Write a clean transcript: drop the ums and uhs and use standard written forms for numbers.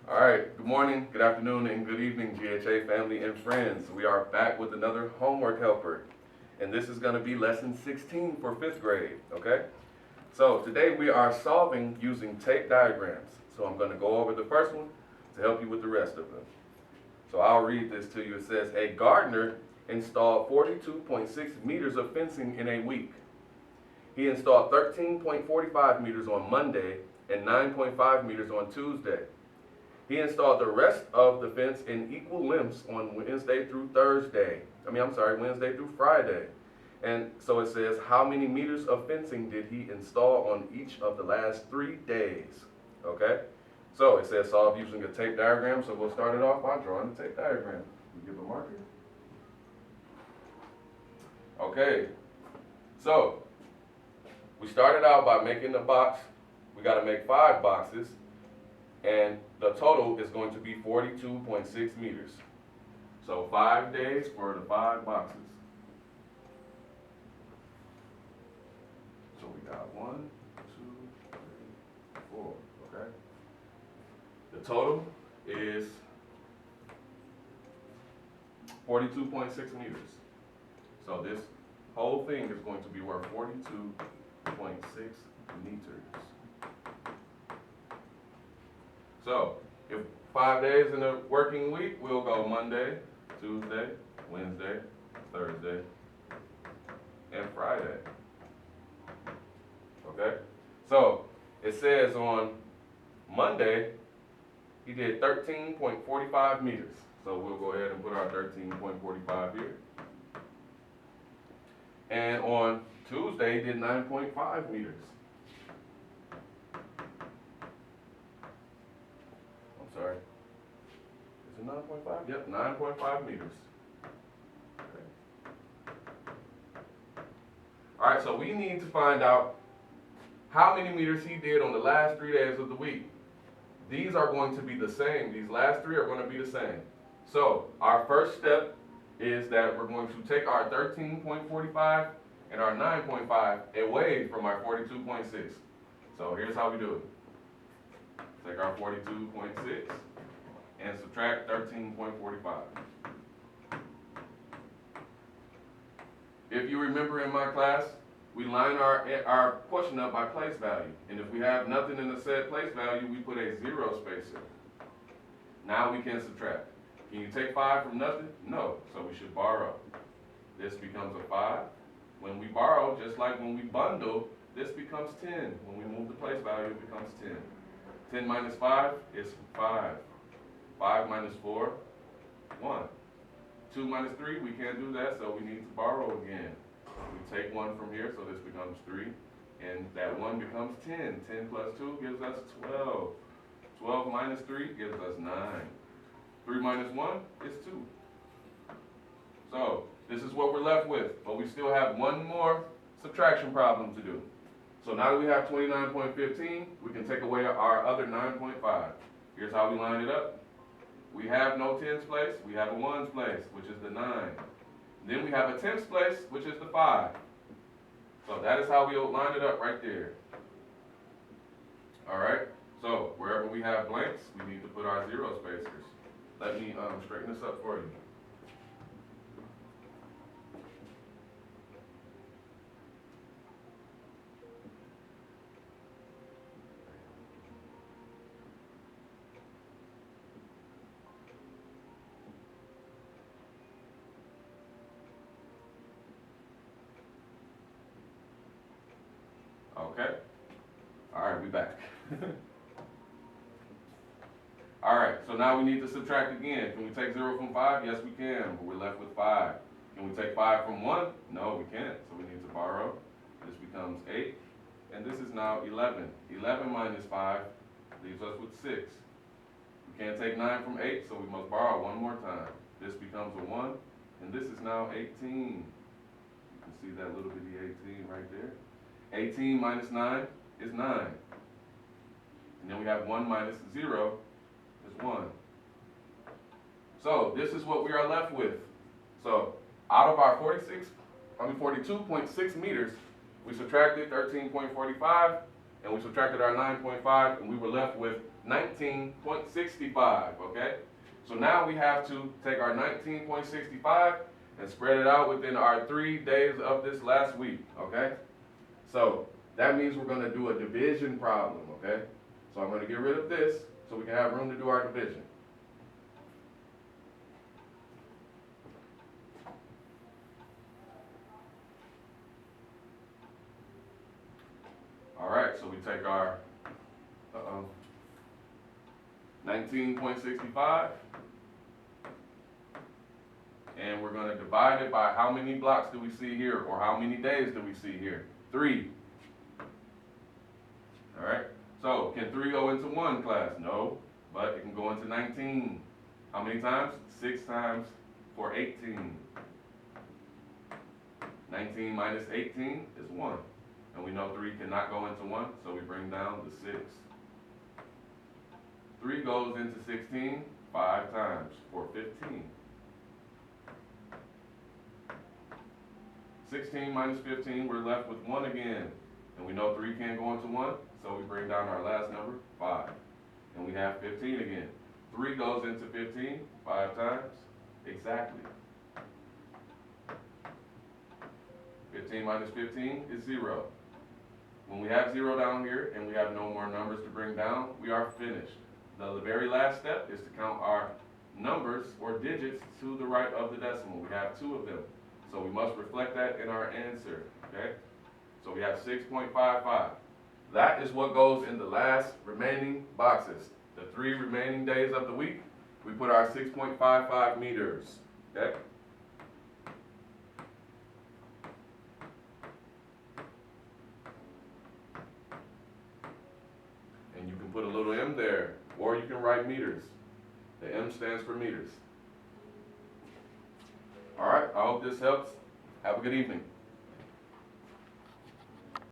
All right, good morning, good afternoon, and good evening, GHA family and friends. We are back with another homework helper, and this is going to be lesson 16 for 5th grade, okay? So today we are solving using tape diagrams. So I'm going to go over the first one to help you with the rest of them. So I'll read this to you. It says, a gardener installed 42.6 meters of fencing in a week. He installed 13.45 meters on Monday and 9.5 meters on Tuesday. He installed the rest of the fence in equal lengths on Wednesday through Wednesday through Friday. And so it says, how many meters of fencing did he install on each of the last 3 days? Okay? So it says solve using a tape diagram. So we'll start it off by drawing the tape diagram. We give a marker. Okay. So we started out by making the box. We got to make 5 boxes. And the total is going to be 42.6 meters. So 5 days for the 5 boxes. So we got 1, 2, 3, 4, okay? The total is 42.6 meters. So this whole thing is going to be worth 42.6 meters. So, if 5 days in a working week, we'll go Monday, Tuesday, Wednesday, Thursday, and Friday. Okay? So, it says on Monday, he did 13.45 meters. So, we'll go ahead and put our 13.45 here. And on Tuesday, he did 9.5 meters. Sorry. Is it 9.5? Yep, 9.5 meters. Okay. All right, so we need to find out how many meters he did on the last 3 days of the week. These are going to be the same. These last 3 are going to be the same. So our first step is that we're going to take our 13.45 and our 9.5 away from our 42.6. So here's how we do it. Take our 42.6 and subtract 13.45. If you remember in my class, we line our question up by place value. And if we have nothing in the said place value, we put a 0 spacer. Now we can subtract. Can you take 5 from nothing? No, so we should borrow. This becomes a 5. When we borrow, just like when we bundle, this becomes 10. When we move the place value, it becomes 10. 10 minus 5 is 5. 5 minus 4, 1. 2 minus 3, we can't do that, so we need to borrow again. We take 1 from here, so this becomes 3. And that 1 becomes 10. 10 plus 2 gives us 12. 12 minus 3 gives us 9. 3 minus 1 is 2. So, this is what we're left with, but we still have one more subtraction problem to do. So now that we have 29.15, we can take away our other 9.5. Here's how we line it up. We have no tens place, we have a ones place, which is the 9. Then we have a tens place, which is the 5. So that is how we line it up right there. Alright, so wherever we have blanks, we need to put our 0 spacers. Let me straighten this up for you. Okay. All right, we back. All right, so now we need to subtract again. Can we take 0 from 5? Yes, we can, but we're left with 5. Can we take 5 from 1? No, we can't, so we need to borrow. This becomes 8, and this is now 11. 11 minus 5 leaves us with 6. We can't take 9 from 8, so we must borrow one more time. This becomes a 1, and this is now 18. You can see that little bitty 18 right there. 18 minus 9 is 9. And then we have 1 minus 0 is 1. So this is what we are left with. So out of our 42.6 meters, we subtracted 13.45 and we subtracted our 9.5, and we were left with 19.65, okay? So now we have to take our 19.65 and spread it out within our 3 days of this last week, okay? So that means we're gonna do a division problem, okay? So I'm gonna get rid of this so we can have room to do our division. All right, so we take our 19.65, and we're going to divide it by how many blocks do we see here, or how many days do we see here? 3. All right, so can 3 go into 1, class? No, but it can go into 19. How many times? 6 times for 18. 19 minus 18 is 1. And we know 3 cannot go into 1, so we bring down the 6. 3 goes into 16 5 times for 15. 16 minus 15, we're left with 1 again. And we know 3 can't go into 1, so we bring down our last number, 5. And we have 15 again. 3 goes into 15 5 times, exactly. 15 minus 15 is 0. When we have 0 down here and we have no more numbers to bring down, we are finished. The very last step is to count our numbers or digits to the right of the decimal. We have 2 of them. So we must reflect that in our answer, okay? So we have 6.55. That is what goes in the last remaining boxes. The 3 remaining days of the week, we put our 6.55 meters, okay? And you can put a little m there, or you can write meters. The m stands for meters. All right, I hope this helps. Have a good evening.